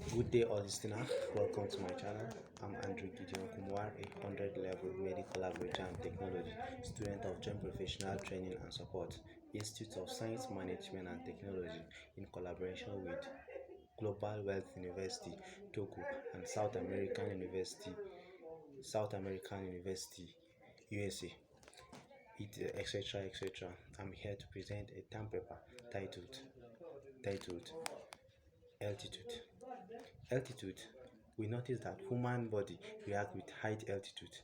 Good day, all listener. Welcome to my channel. I'm Andrew Gideon Kumwar, a 100 level medical laboratory and technology student of Joint Professional Training and Support, Institute of Science Management and Technology, in collaboration with Global Wealth University, Togo, and South American University, USA, etc. etc. I'm here to present a term paper titled Altitude. Altitude. We notice that human body react with height altitude.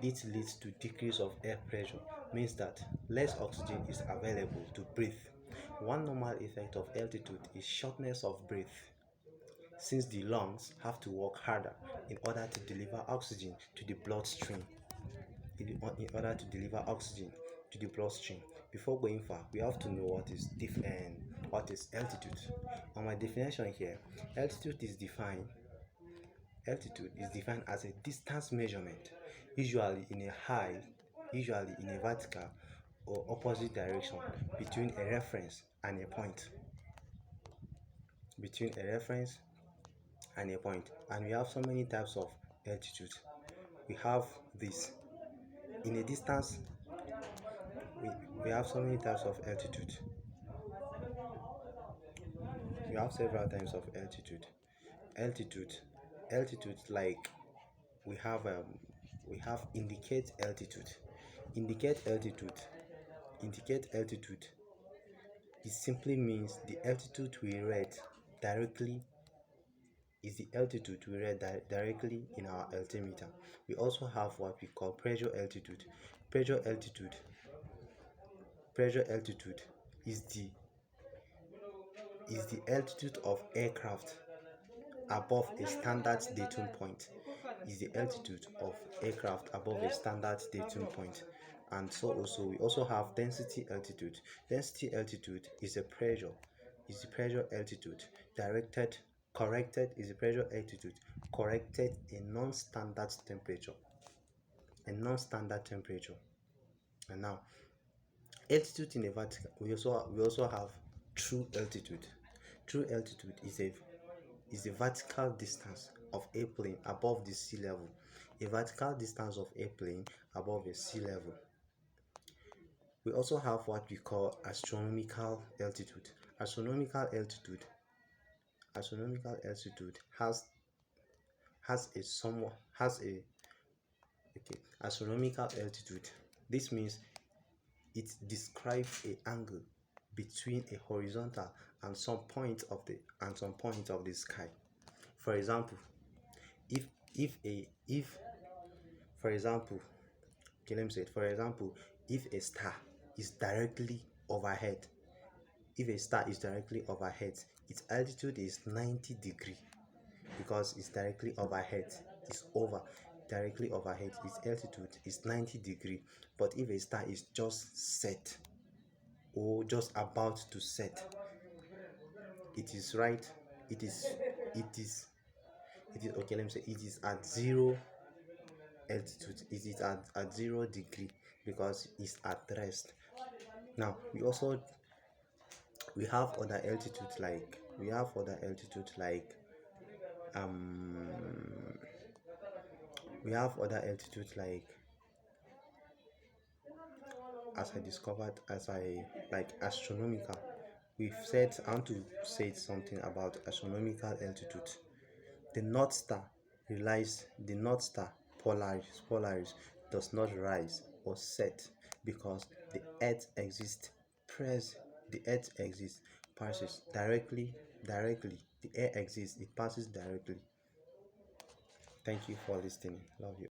This leads to decrease of air pressure, means that less oxygen is available to breathe. One normal effect of altitude is shortness of breath, since the lungs have to work harder in order to deliver oxygen to the bloodstream. Before going far, we have to know what is altitude. On my definition here, altitude is defined as a distance measurement, usually in a vertical or opposite direction, between a reference and a point. And we have so many types of altitude. We have this in a distance. We have so many types of altitude. We have several types of altitude. Like we have indicate altitude. Indicate altitude. It simply means the altitude we read directly in our altimeter. We also have what we call pressure altitude. Pressure altitude is the altitude of aircraft above a standard datum point. And so also we also have density altitude. Density altitude is the pressure altitude corrected a non-standard temperature. And now altitude in a vertical, we also have true altitude. True altitude is a vertical distance of a plane above the sea level. A vertical distance of a plane above the sea level. We also have what we call astronomical altitude. Astronomical altitude has astronomical altitude. This means it describes an angle between a horizontal and some point of the sky. For example, if a star is directly overhead, its altitude is 90 degrees, because it's directly overhead. Its altitude is 90 degrees. But if a star is just set or just about to set, it is at zero altitude. It is at 0 degree, because it's at rest. Now we have other altitudes like as I astronomical. I want to say something about astronomical altitude. The North Star Polaris does not rise or set, because the Earth exists, passes directly. The air exists, it passes directly. Thank you for listening. Love you.